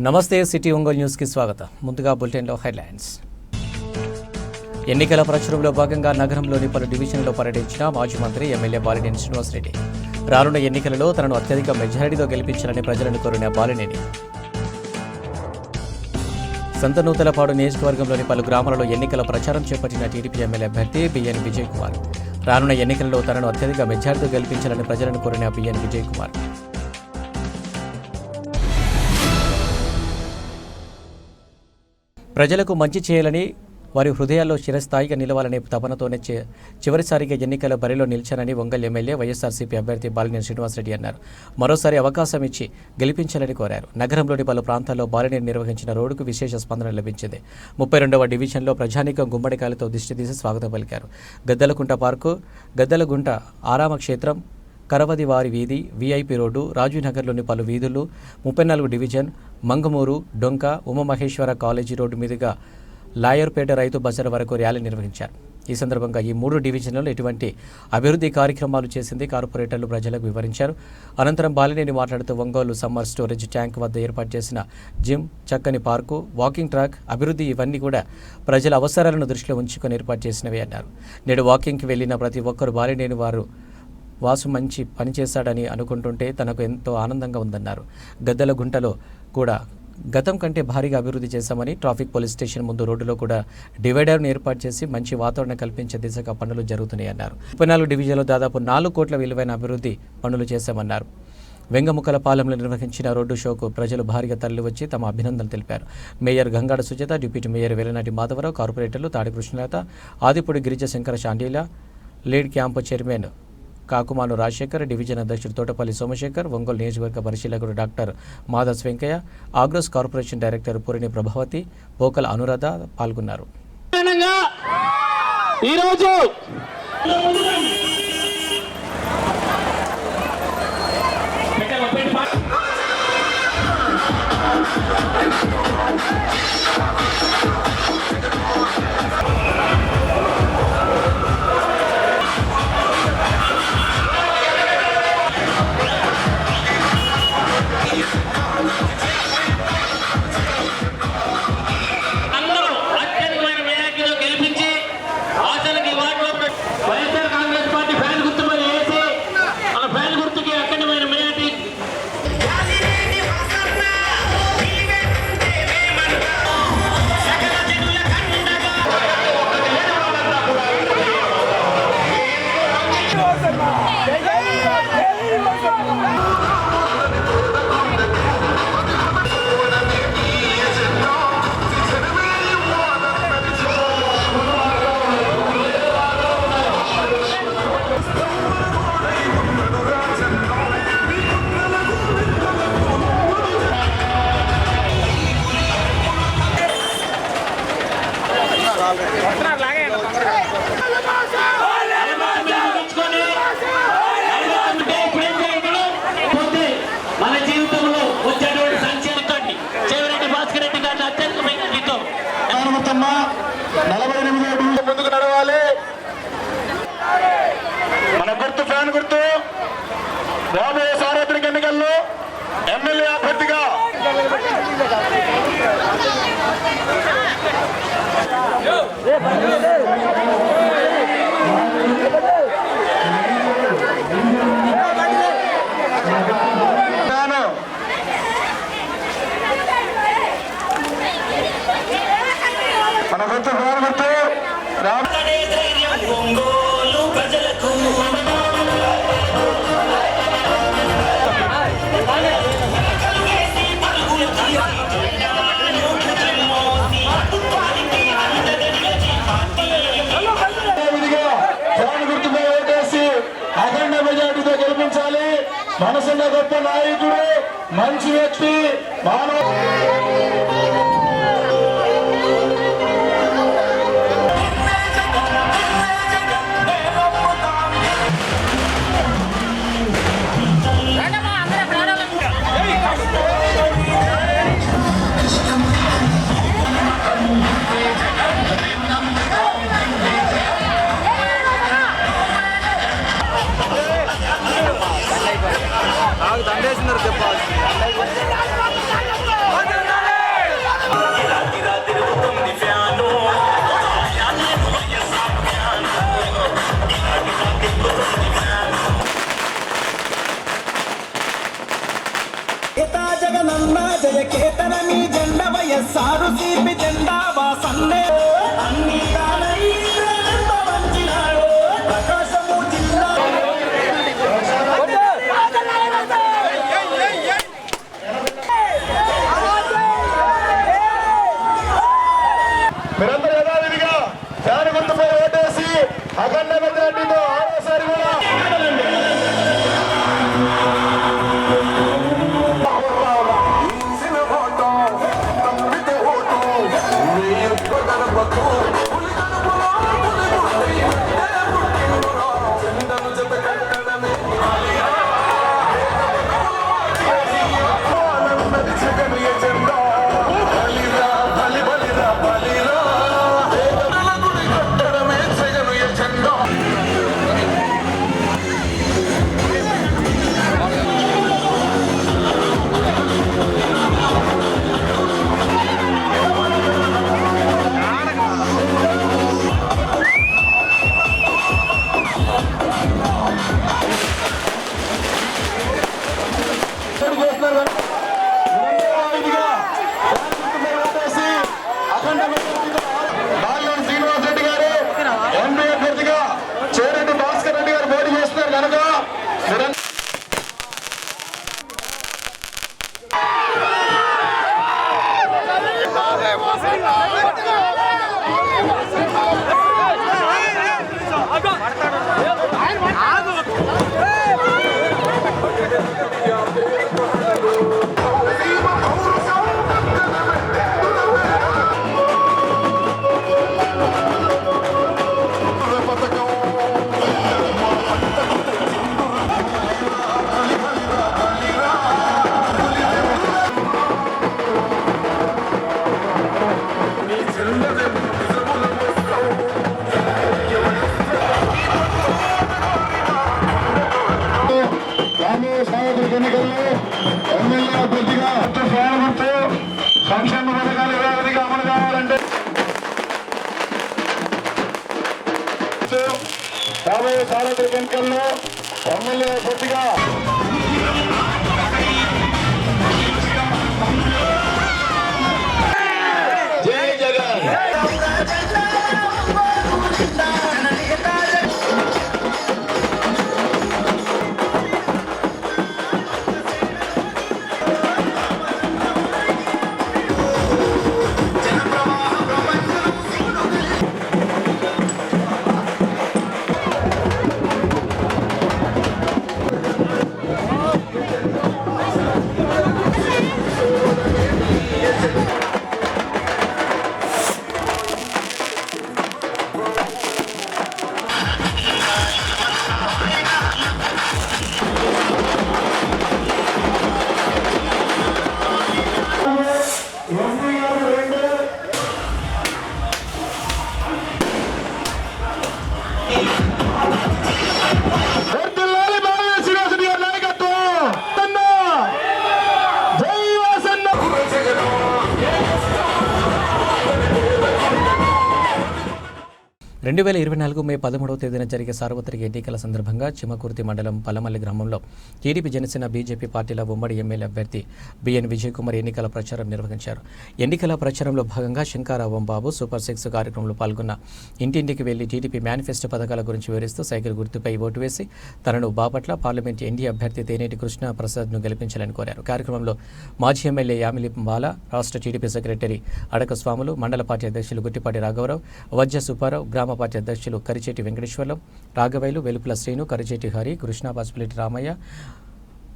నమస్తే సిటీ ఒంగోలు న్యూస్కి స్వాగతం. ముందుగా బులెటిన్లో హెడ్లైన్స్. ఎన్నికల ప్రచారంలో భాగంగా నగరంలోని పలు డివిజన్లలో పర్యటించిన మాజీ మంత్రి ఎమ్మెల్యే బాలినేని శ్రీనివాసరెడ్డి రానున్న ఎన్నికలలో తనను అత్యధిక మెజారిటీతో గెలిపించాలని ప్రజలను కోరిన బాలినేని సంతనూతలపాడు నియోజకవర్గంలోని పలు గ్రామాలలో ఎన్నికల ప్రచారం చేపట్టిన టీడీపీ ఎమ్మెల్యే అభ్యర్థి బిఎన్ విజయ్ కుమార్ రానున్న ఎన్నికలలో తనను అత్యధిక మెజారిటీతో గెలిపించాలని ప్రజలను కోరిన బిఎన్ విజయ్ కుమార్ ప్రజలకు మంచి చేయాలని వారి హృదయాల్లో చిరస్థాయిగా నిలవాలనే తపనతోనే చివరిసారిగా ఎన్నికల బరిలో నిలిచానని ఒంగోలు ఎమ్మెల్యే వైఎస్ఆర్సీపీ అభ్యర్థి బాలినేని శ్రీనివాసరెడ్డి అన్నారు. మరోసారి అవకాశం ఇచ్చి గెలిపించాలని కోరారు. నగరంలోని పలు ప్రాంతాల్లో బాలినేని నిర్వహించిన రోడ్డుకు విశేష స్పందన లభించింది. 32వ డివిజన్లో ప్రజానీకం గుమ్మడికాయలతో దిష్టితీసి స్వాగతం పలికారు. గద్దలకుంట పార్కు, గద్దలగుంట ఆరామ క్షేత్రం, కరవదివారి వీధి, వీఐపీ రోడ్డు, రాజీనగర్లోని పలు వీధులు, 34 డివిజన్, మంగమూరు, డొంక, ఉమామహేశ్వర కాలేజీ రోడ్డు మీదుగా లాయర్పేట రైతు బజార్ వరకు ర్యాలీ నిర్వహించారు. ఈ సందర్భంగా ఈ 3 డివిజన్లలో ఎటువంటి అభివృద్ధి కార్యక్రమాలు చేసింది కార్పొరేటర్లు ప్రజలకు వివరించారు. అనంతరం బాలినేని మాట్లాడుతూ ఒంగోలు సమ్మర్ స్టోరేజ్ ట్యాంక్ వద్ద ఏర్పాటు చేసిన జిమ్, చక్కని పార్కు, వాకింగ్ ట్రాక్ అభివృద్ధి ఇవన్నీ కూడా ప్రజల అవసరాలను దృష్టిలో ఉంచుకొని ఏర్పాటు చేసినవి అన్నారు. నేడు వాకింగ్కి వెళ్లిన ప్రతి ఒక్కరు బాలినేని వాసు మంచి పనిచేశాడని అనుకుంటుంటే తనకు ఎంతో ఆనందంగా ఉందన్నారు. గద్దలగుంటలో కూడా గతం కంటే భారీగా అభివృద్ధి చేశామని, ట్రాఫిక్ పోలీస్ స్టేషన్ ముందు రోడ్డులో కూడా డివైడర్ను ఏర్పాటు చేసి మంచి వాతావరణం కల్పించే దిశగా పనులు జరుగుతున్నాయన్నారు. 34 డివిజన్లో దాదాపు 4 కోట్ల విలువైన అభివృద్ధి పనులు చేశామన్నారు. వెంగముక్కలపాలెంలో నిర్వహించిన రోడ్డు షోకు ప్రజలు భారీగా తరలివచ్చి తమ అభినందనలు తెలిపారు. Mayor Gangada Sujatha, deputy mayor Velanati Madhavarao, కార్పొరేటర్లు Tadi Krishnalatha, Adipudi Girijashankara Sandeela, LIDCAP chairman Kakumanu Rajasekhar, division అధ్యక్షుడు తోటపల్లి సోమశేఖర్, ఒంగోలు నియోజకవర్గ పరిశీలకుడు doctor Madhas Venkaiah, Agros corporation director Purini Prabhavathi, Pokala Anuradha పాల్గొన్నారు. మన జీవితంలో వచ్చేటువంటి సంక్షేమాన్ని చెవిరెడ్డి భాస్కర్ రెడ్డి గారిని అత్యధికమైన గీతో 48 ముందుకు నడవాలి. మన గుర్తు ఫ్యాన్ గుర్తు. రాబోయే సార్వత్రిక ఎన్నికల్లో ఎమ్మెల్యే అభ్యర్థిగా మన గుర్తు ఫ్యాన్ గుర్తు. ఒంగోలు ప్రజలకు అఖండ మెజార్టీతో గెలిపించాలి. మనసున్న గొప్ప నాయకుడు, మంచి వ్యక్తి, మానవ దండేసినారు చెప్పాలి. జగనన్న జయ కేతనమి జెండ వయస్సారు సిపి జెండా వాసన్నే అన్ని తానై వంచినాడు ప్రకాశము జిల్లా మీరందరూ యథావిధిగా ఫ్యాన్ గుర్తుపై ఓటేసి అఖండ మెజార్టీతో ఆరోసారి కూడా బాల్యం శ్రీనివాస్ రెడ్డి గారు ఎంపీ అభ్యర్థిగా చేరెడ్డి భాస్కర్ రెడ్డి గారు పోటీ చేస్తున్నారు కనుక ఎన్నికల్లో ఎమ్మెల్యే అభ్యర్థిగా ఫ్యాన్ గుర్తు సంక్షేమ పథకాలు యథావిధిగా అమలు కావాలంటే రాబోయే సార్వత్రిక ఎన్నికల్లో ఎమ్మెల్యే అభ్యర్థిగా జై జగన్. రెండు 2024 మే 13వ తేదీన జరిగే సార్వత్రిక ఎన్నికల సందర్భంగా చిమకుర్తి మండలం పల్లమల్లి గ్రామంలో టీడీపీ జనసేన బీజేపీ పార్టీల ఉమ్మడి ఎమ్మెల్యే అభ్యర్థి బిఎన్ విజయ్ కుమార్ ఎన్నికల ప్రచారం నిర్వహించారు. ఎన్నికల ప్రచారంలో భాగంగా శంకరావం బాబు సూపర్ 6 కార్యక్రమంలో పాల్గొన్న ఇంటింటికి వెళ్లి టీడీపీ మేనిఫెస్టో పథకాల గురించి వివరిస్తూ సైకిల్ గుర్తుపై ఓటు వేసి తనను బాపట్ల పార్లమెంట్ ఎన్డీ అభ్యర్థి తేనేటి కృష్ణ ప్రసాద్ను గెలిపించాలని కోరారు. కార్యక్రమంలో మాజీ ఎమ్మెల్యే యామిలి బాల, రాష్ట్ర టీడీపీ సెక్రటరీ అడక స్వాములు, మండల పార్టీ అధ్యక్షులు గుట్టిపాటి రాఘవరావు, వజ్జ సుబ్బారావు, గ్రామ పార్టీ అధ్యక్షులు కరిచేటి వెంకటేశ్వరరావు, రాఘవైలు, వెలుపుల శ్రీను, కరిచేటి హరి, కృష్ణ, పసుపులేటి రామయ్య,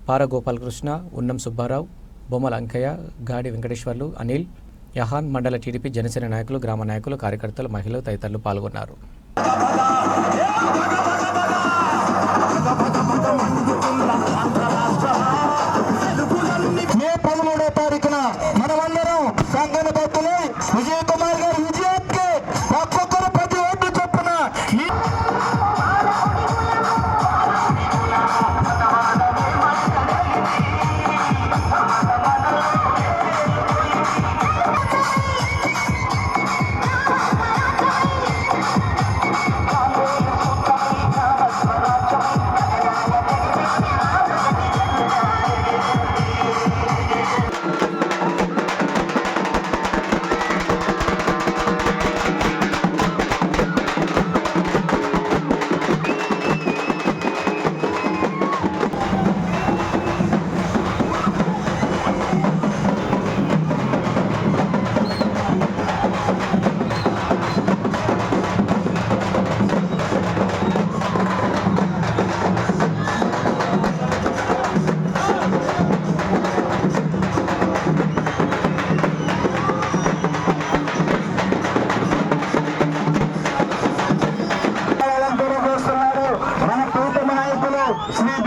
పారగోపాలకృష్ణ, ఉన్నం సుబ్బారావు, బొమ్మల అంకయ్య, గాడి వెంకటేశ్వర్లు, అనిల్, యహాన్, మండల టీడీపీ జనసేన నాయకులు, గ్రామ నాయకులు, కార్యకర్తలు, మహిళలు తదితరులు పాల్గొన్నారు. మే 13వ తారీఖున మనమందరం సంగనపట్టులో విజయ్ కుమార్ గారి విజయానికి ఒక్కొక్కరు ప్రతి ఓటు చొప్పున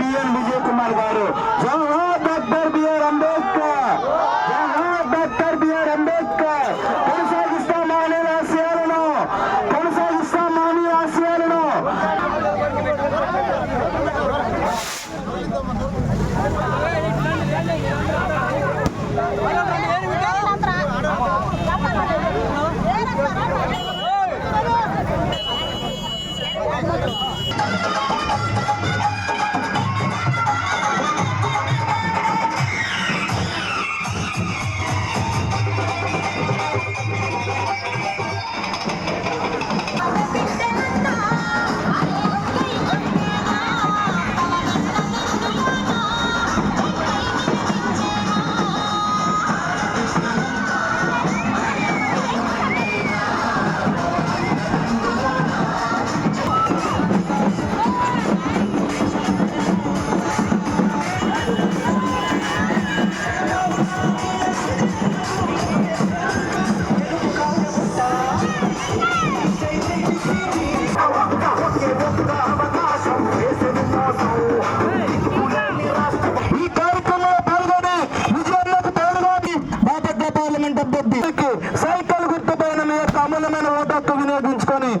బిఎన్ విజయ్ కుమార్ గారు. Jawahar doctor BR Ambedkar, Jawahar doctor BR Ambedkar. కొనసాగిస్తాం మానవ ఆశయాలను, కొనసాగిస్తాం మానవ ఆశయాలను. ఈ కార్యక్రమంలో పాల్గొని విజయాలకు తోడుగాని బాపట్ల పార్లమెంట్ అభ్యర్థి సైకిల్ గుర్తుపైన మీ యొక్క అమూల్యమైన ఓటు హక్కు వినియోగించుకొని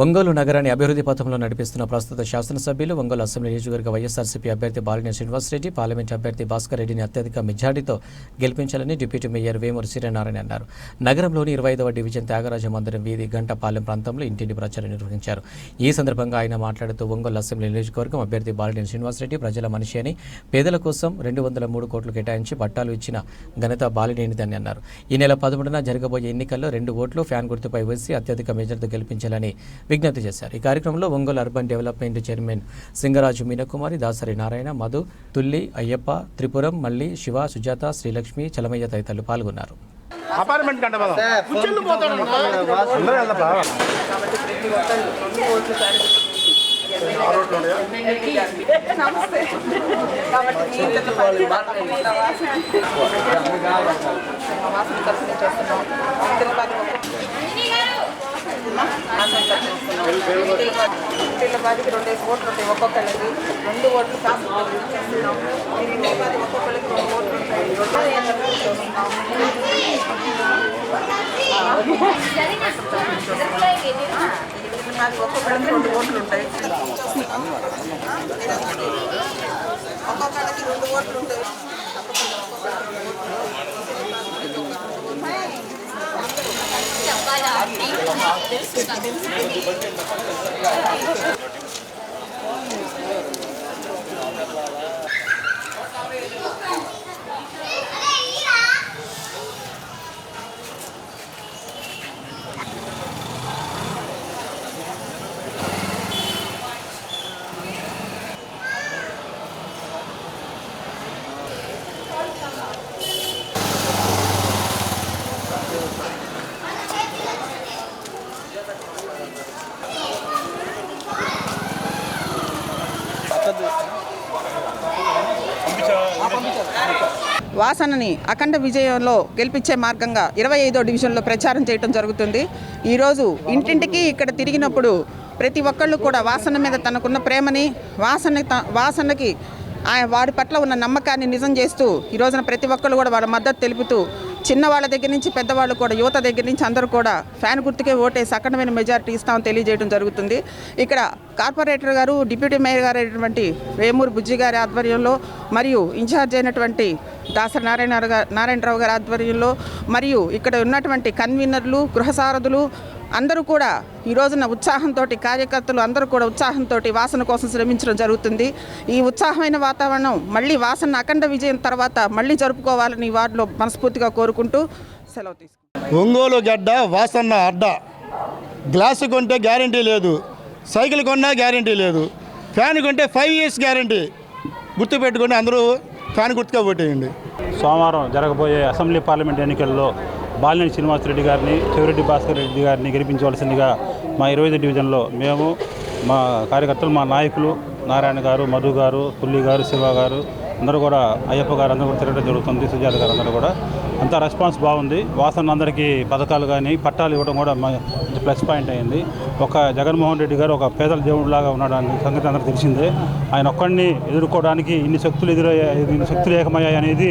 ఒంగోలు నగరాన్ని అభివృద్ధి పథంలో నడిపిస్తున్న ప్రస్తుత శాసనసభ్యులు ఒంగోలు అసెంబ్లీ నియోజకవర్గ వైఎస్ఆర్సీపీ అభ్యర్థి బాలినేని శ్రీనివాసరెడ్డి పార్లమెంట్ అభ్యర్థి భాస్కర్ రెడ్డిని అత్యధిక మెజార్టీతో గెలిపించాలని డిప్యూటీ మేయర్ వేమూరు సూర్యనారాయణ అన్నారు. నగరంలోని 25వ డివిజన్ త్యాగరాజ మందిరం వీధి గంటపాలెం ప్రాంతంలో ఇంటింటి ప్రచారం నిర్వహించారు. ఈ సందర్భంగా ఆయన మాట్లాడుతూ ఒంగోలు అసెంబ్లీ నియోజకవర్గం అభ్యర్థి బాలినేని శ్రీనివాసరెడ్డి ప్రజల మనిషి అని, పేదల కోసం 203 కోట్లు కేటాయించి పట్టాలు ఇచ్చిన ఘనత బాలినేనిదని అన్నారు. ఈ నెల 11న జరగబోయే ఎన్నికల్లో 2 ఓట్లు ఫ్యాన్ గుర్తుపై వేసి అత్యధిక మెజార్టీతో గెలిపించాలని విజ్ఞప్తి చేశారు. ఈ కార్యక్రమంలో Ongole urban development chairman Singaraju Meenakumari, Dasari Narayana, Madhu, Tulli, Ayyappa, Tripuram, Malli, Siva, Sujatha, Srilakshmi, Chalamaiah తదితరులు పాల్గొన్నారు. పిల్లవాడికి 2 ఓట్లు ఉంటాయి, ఒక్కొక్కరికి 2 ఓట్లు కాసుకుంటాం. ఒక్కొక్కరికి 2 ఓట్లు ఉంటాయి. ఒక్కొక్కరికి 2 ఓట్లు ఉంటాయి. ఒక్కొక్కరికి 2 ఓట్లు ఉంటాయి. వాసనని అఖండ విజయంలో గెలిపించే మార్గంగా 25వ డివిజన్లో ప్రచారం చేయడం జరుగుతుంది. ఈరోజు ఇంటింటికి ఇక్కడ తిరిగినప్పుడు ప్రతి ఒక్కళ్ళు కూడా వాసన మీద తనకున్న ప్రేమని, వాసనకి వాడి పట్ల ఉన్న నమ్మకాన్ని నిజం చేస్తూ ఈ రోజున ప్రతి ఒక్కళ్ళు కూడా వాళ్ళ మద్దతు తెలుపుతూ చిన్నవాళ్ళ దగ్గర నుంచి పెద్దవాళ్ళు కూడా, యువత దగ్గర నుంచి అందరూ కూడా ఫ్యాన్ గుర్తుకే ఓటేసి అఖండమైన మెజారిటీ ఇస్తామని తెలియజేయడం జరుగుతుంది. ఇక్కడ కార్పొరేటర్ గారు, డిప్యూటీ మేయర్ గారు అయినటువంటి వేమూరు బుజ్జి గారి ఆధ్వర్యంలో మరియు ఇన్ఛార్జ్ అయినటువంటి దాసరి నారాయణరావు గారి ఆధ్వర్యంలో మరియు ఇక్కడ ఉన్నటువంటి కన్వీనర్లు, గృహసారథులు అందరూ కూడా ఈ రోజున ఉత్సాహంతో, కార్యకర్తలు అందరూ కూడా ఉత్సాహంతో వాసన కోసం శ్రమించడం జరుగుతుంది. ఈ ఉత్సాహమైన వాతావరణం మళ్ళీ వాసన అఖండ విజయం తర్వాత మళ్ళీ జరుపుకోవాలని ఈ వార్డులో మనస్ఫూర్తిగా కోరుకుంటూ సెలవు తీసుకుంటాం. ఒంగోలు గడ్డ వాసన్న అడ్డ. గ్లాసు కొంటే గ్యారంటీ లేదు, సైకిల్ కొన్నా గ్యారంటీ లేదు, ఫ్యాన్ కొంటే 5 years గ్యారంటీ. గుర్తుపెట్టుకొని అందరూ ఫ్యాన్ గుర్తుగా ఓటేయండి. సోమవారం జరగబోయే అసెంబ్లీ పార్లమెంట్ ఎన్నికల్లో బాలినేని శ్రీనివాసరెడ్డి గారిని, చెవిరెడ్డి భాస్కర్ రెడ్డి గారిని గెలిపించవలసిందిగా మా 25 డివిజన్లో మేము, మా కార్యకర్తలు, మా నాయకులు నారాయణ గారు, మధు గారు, పుల్లి గారు, శివ గారు అందరూ కూడా, అయ్యప్ప గారు అందరూ కూడా తిరగడం జరుగుతుంది. సుజాత గారు అందరూ కూడా అంతా రెస్పాన్స్ బాగుంది. వాసన అందరికీ పథకాలు కానీ పట్టాలు ఇవ్వడం కూడా మంచి ప్లస్ పాయింట్ అయింది. ఒక జగన్మోహన్ రెడ్డి గారు ఒక పేదల దేవుడిలాగా ఉన్నాడని సంగతి అందరూ తెలిసిందే. ఆయన ఒక్కడిని ఎదుర్కోవడానికి ఇన్ని శక్తులు ఏకమయ్యాయి అనేది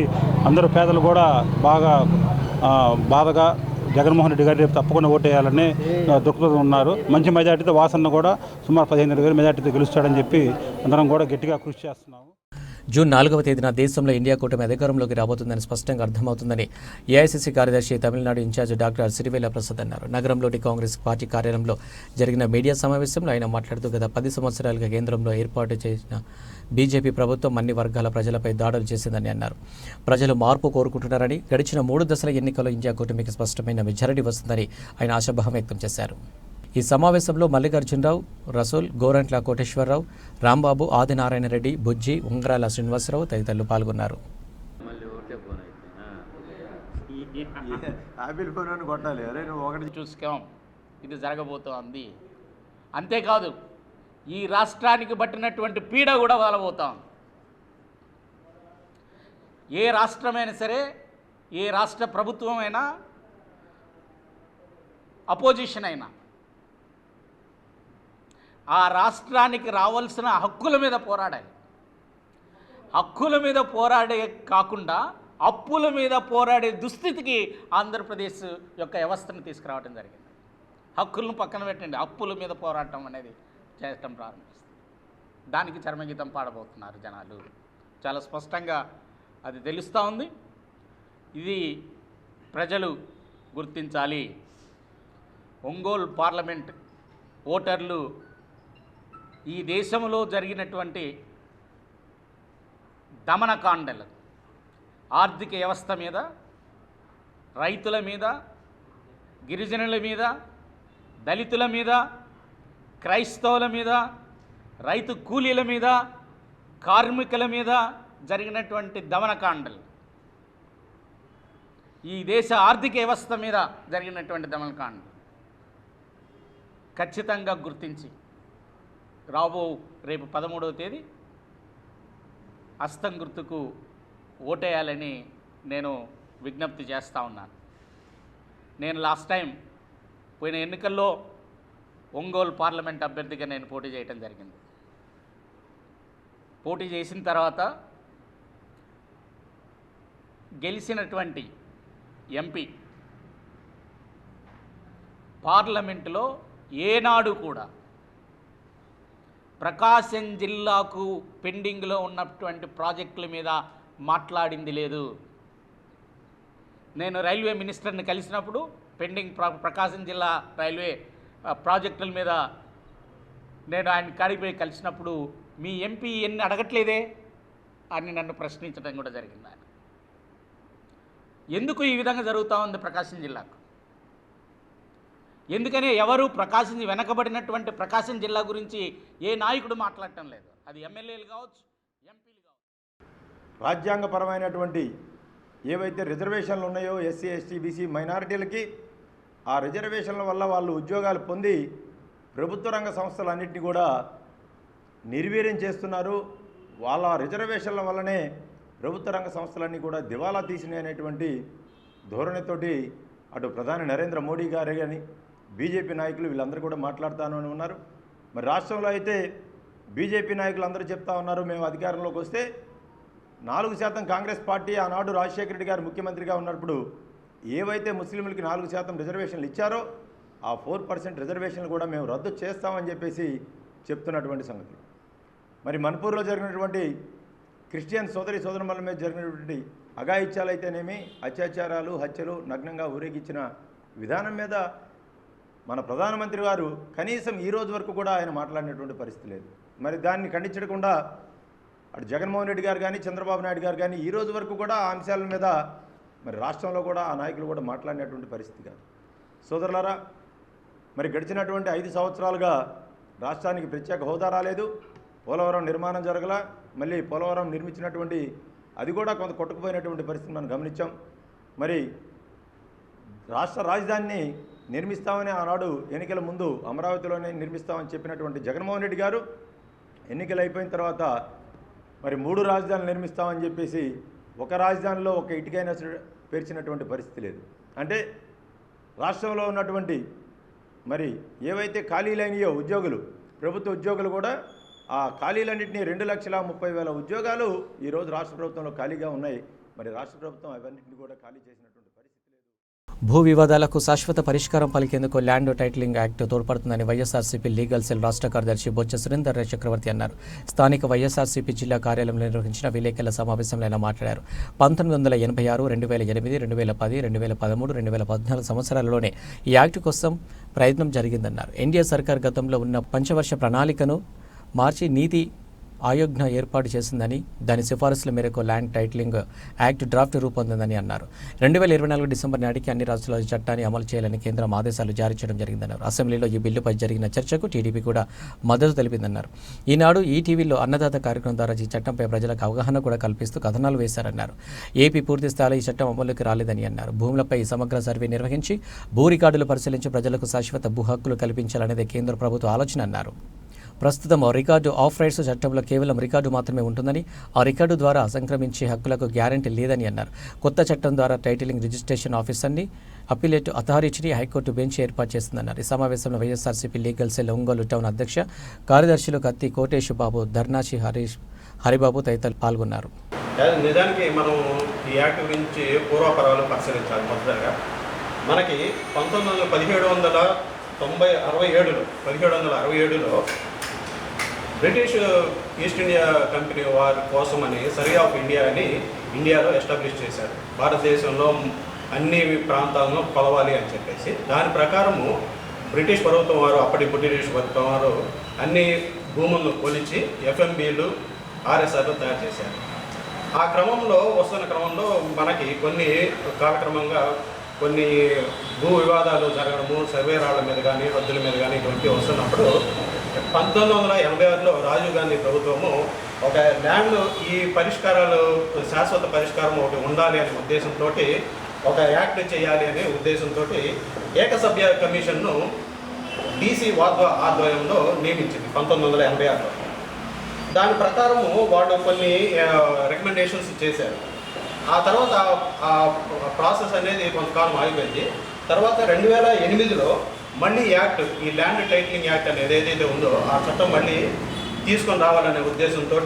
అందరూ పేదలు కూడా బాగా బాధగా జగన్మోహన్ రెడ్డి గారు రేపు తప్పకుండా ఓటేయాలని దృక్పథం ఉన్నారు. మంచి మెజార్టీతో వాసన కూడా సుమారు 15,000 మెజార్టీతో గెలుస్తాడని చెప్పి అందరం కూడా గట్టిగా కృషి చేస్తున్నాము. జూన్ 4వ తేదీన దేశంలో ఇండియా కూటమి అధికారంలోకి రాబోతుందని స్పష్టంగా అర్థమవుతుందని ఏఐసీసీ కార్యదర్శి, తమిళనాడు ఇన్ఛార్జ్ డాక్టర్ సిరివేల ప్రసాద్ అన్నారు. నగరంలోని కాంగ్రెస్ పార్టీ కార్యాలయంలో జరిగిన మీడియా సమావేశంలో ఆయన మాట్లాడుతూ గత 10 సంవత్సరాలుగా కేంద్రంలో ఏర్పాటు చేసిన బీజేపీ ప్రభుత్వం అన్ని వర్గాల ప్రజలపై దాడులు చేసిందని అన్నారు. ప్రజలు మార్పు కోరుకుంటున్నారని, గడిచిన 3 దశల ఎన్నికల్లో ఇండియా కూటమికి స్పష్టమైన మెజారిటీ వస్తుందని ఆయన ఆశాభావం వ్యక్తం చేశారు. ఈ సమావేశంలో మల్లికార్జునరావు, రసూల్, గోరంట్ల కోటేశ్వరరావు, రాంబాబు, ఆదినారాయణ రెడ్డి, బుజ్జి, ఉంగరాల శ్రీనివాసరావు తదితరులు పాల్గొన్నారు. చూసుకోం, ఇది జరగబోతోంది. అంతేకాదు, ఈ రాష్ట్రానికి పట్టినటువంటి పీడ కూడా వదలబోతాం. ఏ రాష్ట్రమైనా సరే, ఏ రాష్ట్ర ప్రభుత్వం అయినా, అపోజిషన్ అయినా ఆ రాష్ట్రానికి రావాల్సిన హక్కుల మీద పోరాడాలి. హక్కుల మీద పోరాడే కాకుండా అప్పుల మీద పోరాడే దుస్థితికి ఆంధ్రప్రదేశ్ యొక్క వ్యవస్థను తీసుకురావడం జరిగింది. హక్కులను పక్కన పెట్టండి, అప్పుల మీద పోరాటం అనేది చేయటం ప్రారంభిస్తుంది. దానికి చర్మగీతం పాడబోతున్నారు జనాలు. చాలా స్పష్టంగా అది తెలుస్తూ ఉంది. ఇది ప్రజలు గుర్తించాలి. ఒంగోలు పార్లమెంట్ ఓటర్లు ఈ దేశంలో జరిగినటువంటి దమనకాండలు, ఆర్థిక వ్యవస్థ మీద, రైతుల మీద, గిరిజనుల మీద, దళితుల మీద, క్రైస్తవుల మీద, రైతు కూలీల మీద, కార్మికుల మీద జరిగినటువంటి దమనకాండలు, ఈ దేశ ఆర్థిక వ్యవస్థ మీద జరిగినటువంటి దమనకాండలు ఖచ్చితంగా గుర్తించి రేపు 13వ తేదీ హస్తం గుర్తుకు ఓటేయాలని నేను విజ్ఞప్తి చేస్తూ ఉన్నాను. నేను లాస్ట్ టైం పోయిన ఎన్నికల్లో ఒంగోలు పార్లమెంట్ అభ్యర్థిగా నేను పోటీ చేయడం జరిగింది. పోటీ చేసిన తర్వాత గెలిచినటువంటి ఎంపీ పార్లమెంటులో ఏనాడు కూడా ప్రకాశం జిల్లాకు పెండింగ్లో ఉన్నటువంటి ప్రాజెక్టుల మీద మాట్లాడింది లేదు. నేను రైల్వే మినిస్టర్ని కలిసినప్పుడు పెండింగ్ ప్రకాశం జిల్లా రైల్వే ప్రాజెక్టుల మీద నేను ఆయన కాడిపోయి కలిసినప్పుడు మీ ఎంపీ ఎన్ని అడగట్లేదే అని నన్ను ప్రశ్నించడం కూడా జరిగింది. ఆయన ఎందుకు ఈ విధంగా జరుగుతూ ఉంది ప్రకాశం జిల్లాకు? ఎందుకని ఎవరు వెనకబడినటువంటి ప్రకాశం జిల్లా గురించి ఏ నాయకుడు మాట్లాడటం లేదు. అది ఎమ్మెల్యేలు కావచ్చు, ఎంపీలు కావచ్చు. రాజ్యాంగపరమైనటువంటి ఏవైతే రిజర్వేషన్లు ఉన్నాయో ఎస్సీ, ఎస్టీ, బీసీ మైనారిటీలకి, ఆ రిజర్వేషన్ల వల్ల వాళ్ళు ఉద్యోగాలు పొంది ప్రభుత్వ రంగ సంస్థలన్నింటినీ కూడా నిర్వీర్యం చేస్తున్నారు. వాళ్ళ రిజర్వేషన్ల వల్లనే ప్రభుత్వ రంగ సంస్థలన్నీ కూడా దివాలా తీసినాయి అనేటువంటి ధోరణితోటి అటు ప్రధాని నరేంద్ర మోడీ గారు కానీ బీజేపీ నాయకులు వీళ్ళందరూ కూడా మాట్లాడుతానని ఉన్నారు. మరి రాష్ట్రంలో అయితే బీజేపీ నాయకులు అందరూ చెప్తా ఉన్నారు, మేము అధికారంలోకి వస్తే 4% కాంగ్రెస్ పార్టీ ఆనాడు రాజశేఖర రెడ్డి గారు ముఖ్యమంత్రిగా ఉన్నప్పుడు ఏవైతే ముస్లింలకి 4% రిజర్వేషన్లు ఇచ్చారో ఆ 4% రిజర్వేషన్లు కూడా మేము రద్దు చేస్తామని చెప్పేసి చెప్తున్నటువంటి సంగతి. మరి మణిపూర్లో జరిగినటువంటి క్రిస్టియన్ సోదరుల మీద జరిగినటువంటి అఘాయిత్యాలైతేనేమి, అత్యాచారాలు, హత్యలు, నగ్నంగా ఊరేగించిన విధానం మీద మన ప్రధానమంత్రి గారు కనీసం ఈ రోజు వరకు కూడా ఆయన మాట్లాడినటువంటి పరిస్థితి లేదు. మరి దాన్ని ఖండించకుండా అటు జగన్మోహన్ రెడ్డి గారు కానీ చంద్రబాబు నాయుడు గారు కానీ ఈ రోజు వరకు కూడా ఆ అంశాల మీద మరి రాష్ట్రంలో కూడా ఆ నాయకులు కూడా మాట్లాడినటువంటి పరిస్థితి కాదు. సోదరులారా, మరి గడిచినటువంటి 5 సంవత్సరాలుగా రాష్ట్రానికి ప్రత్యేక హోదా రాలేదు, పోలవరం నిర్మాణం జరగల, మళ్ళీ పోలవరం నిర్మించినటువంటి అది కూడా కొంత కొట్టుకుపోయినటువంటి పరిస్థితి మనం గమనించాం. మరి రాష్ట్ర రాజధానిని నిర్మిస్తామని ఆనాడు ఎన్నికల ముందు అమరావతిలోనే నిర్మిస్తామని చెప్పినటువంటి జగన్మోహన్ రెడ్డి గారు ఎన్నికలు అయిపోయిన తర్వాత మరి 3 రాజధానులు నిర్మిస్తామని చెప్పేసి ఒక రాజధానిలో ఒక ఇటుకైనా పేర్చినటువంటి పరిస్థితి లేదు. అంటే రాష్ట్రంలో ఉన్నటువంటి మరి ఏవైతే ఖాళీలైనయో ఉద్యోగులు, ప్రభుత్వ ఉద్యోగులు కూడా ఆ ఖాళీలన్నింటినీ 2,30,000 ఉద్యోగాలు ఈరోజు రాష్ట్ర ప్రభుత్వంలో ఖాళీగా ఉన్నాయి. మరి రాష్ట్ర ప్రభుత్వం అవన్నింటినీ కూడా ఖాళీ చేసినటువంటి పరిస్థితి లేదు. భూ వివాదాలకు శాశ్వత పరిష్కారం పలికేందుకు ల్యాండ్ టైటిలింగ్ యాక్ట్ తోడ్పడుతుందని వైఎస్ఆర్సీపీ లీగల్ సెల్ రాష్ట్ర కార్యదర్శి బొజ్జ సురేందర్ చక్రవర్తి అన్నారు. స్థానిక వైఎస్ఆర్సీపీ జిల్లా కార్యాలయంలో నిర్వహించిన విలేకరుల సమావేశంలో ఆయన మాట్లాడారు. 1986, 2008, 2010, 2013, 2014 సంవత్సరాలలోనే ఈ యాక్ట్ కోసం ప్రయత్నం జరిగిందన్నారు. ఎన్డీఏ సర్కార్ గతంలో ఉన్న పంచవర్ష ప్రణాళికను మార్చి నీతి ఆయోగ్ను ఏర్పాటు చేసిందని, దాని సిఫారసుల మేరకు ల్యాండ్ టైటిలింగ్ యాక్ట్ డ్రాఫ్ట్ రూపొందిందని అన్నారు. 2024 డిసెంబర్ నాటికి అన్ని రాష్ట్రాల్లో ఈ చట్టాన్ని అమలు చేయాలని కేంద్రం ఆదేశాలు జారీ చేయడం జరిగిందన్నారు. అసెంబ్లీలో ఈ బిల్లుపై జరిగిన చర్చకు టీడీపీ కూడా మద్దతు తెలిపిందన్నారు. ఈనాడు ఈటీవీలో అన్నదాత కార్యక్రమం ద్వారా ఈ చట్టంపై ప్రజలకు అవగాహన కూడా కల్పిస్తూ కథనాలు వేశారన్నారు. ఏపీ పూర్తి స్థాయిలో ఈ చట్టం అమలుకి రాలేదని అన్నారు. భూములపై సమగ్ర సర్వే నిర్వహించి భూ రికార్డులు పరిశీలించి ప్రజలకు శాశ్వత భూ హక్కులు కల్పించాలనేది కేంద్ర ప్రభుత్వ ఆలోచన అన్నారు. ప్రస్తుతం రికార్డు ఆఫ్ రైట్స్ చట్టంలో కేవలం రికార్డు మాత్రమే ఉంటుందని, ఆ రికార్డు ద్వారా సంక్రమించే హక్కులకు గ్యారంటీ లేదని అన్నారు. కొత్త చట్టం ద్వారా టైటిలింగ్ రిజిస్ట్రేషన్ ఆఫీసర్ని అప్పీలేట్ అథారిటీని హైకోర్టు బెంచ్ ఏర్పాటు చేస్తుందన్నారు. ఈ సమావేశంలో YSRCP legal cell Ongole town అధ్యక్ష కార్యదర్శులు కత్తి కోటేశు బాబు, ధర్నాచి హరిబాబు తదితరులు పాల్గొన్నారు. నిజానికి మనం ఈ యాక్ట్ గురించి పూర్వపరాలు పరిశీలించాలి. మొదటగా మనకి 1767లో బ్రిటిష్ ఈస్ట్ ఇండియా కంపెనీ వారి కోసమని సర్వే ఆఫ్ ఇండియా అని ఇండియాలో ఎస్టాబ్లిష్ చేశారు. భారతదేశంలో అన్ని ప్రాంతాలను కొలవాలి అని చెప్పేసి దాని ప్రకారము బ్రిటిష్ ప్రభుత్వం వారు, అప్పటి బ్రిటిష్ ప్రభుత్వం వారు అన్ని భూములను కొలిచి ఎఫ్ఎంబీలు, ఆర్ఎస్ఆర్లు తయారు చేశారు. ఆ క్రమంలో వస్తున్న క్రమంలో మనకి కొన్ని కాలక్రమంగా కొన్ని భూ వివాదాలు జరగడము, సర్వే రాళ్ల మీద కానీ హద్దుల మీద కానీ ఇటువంటి వస్తున్నప్పుడు 1986లో రాజీవ్ గాంధీ ప్రభుత్వము ఒక ల్యాండ్ ఈ పరిష్కారాలు శాశ్వత పరిష్కారం ఒకటి ఉండాలి అనే ఉద్దేశంతో ఒక యాక్ట్ చేయాలి అనే ఉద్దేశంతో ఏకసభ్య కమిషన్ను డీసీ వాద్వా ఆధ్వర్యంలో నియమించింది 1986లో. దాని ప్రకారము వాళ్ళు కొన్ని రికమెండేషన్స్ చేశారు. ఆ తర్వాత ఆ ప్రాసెస్ అనేది కొంతకాలం ఆగిపోయింది. తర్వాత 2008లో మళ్ళీ యాక్ట్, ఈ ల్యాండ్ టైటిలింగ్ యాక్ట్ అనేది ఏదైతే ఉందో ఆ చట్టం మళ్ళీ తీసుకొని రావాలనే ఉద్దేశంతో